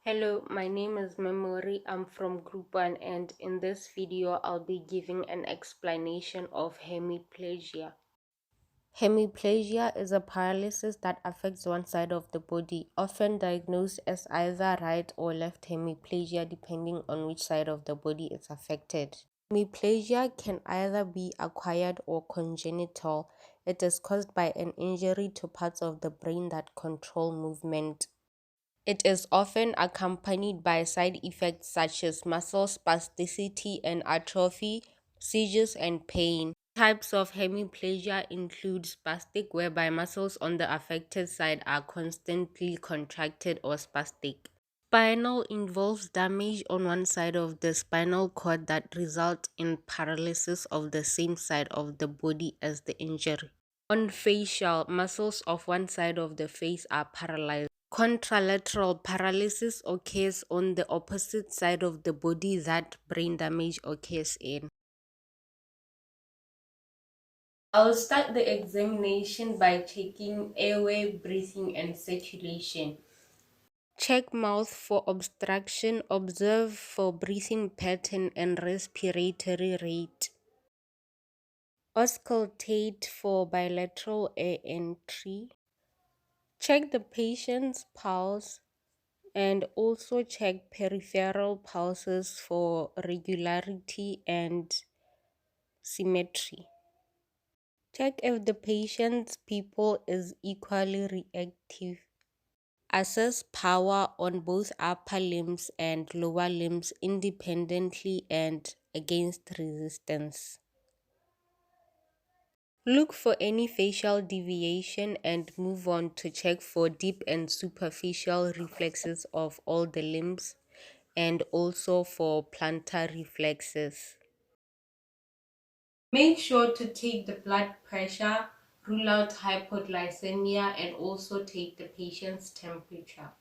Hello, my name is Memory. I'm from Group 1 and in this video I'll be giving an explanation of hemiplegia. Hemiplegia is a paralysis that affects one side of the body, often diagnosed as either right or left hemiplegia depending on which side of the body is affected. Hemiplegia can either be acquired or congenital. It is caused by an injury to parts of the brain that control movement. It is often accompanied by side effects such as muscle spasticity and atrophy, seizures, and pain. Types of hemiplegia include spastic, whereby muscles on the affected side are constantly contracted or spastic. Spinal involves damage on one side of the spinal cord that results in paralysis of the same side of the body as the injury. On facial, muscles of one side of the face are paralyzed. Contralateral paralysis occurs on the opposite side of the body that brain damage occurs in. I'll start the examination by checking airway, breathing, and circulation. Check mouth for obstruction, observe for breathing pattern and respiratory rate. Auscultate for bilateral air entry. Check the patient's pulse and also check peripheral pulses for regularity and symmetry. Check if the patient's pupil is equally reactive. Assess power on both upper limbs and lower limbs independently and against resistance. Look for any facial deviation and move on to check for deep and superficial reflexes of all the limbs and also for plantar reflexes. Make sure to take the blood pressure, rule out hypoglycemia, and also take the patient's temperature.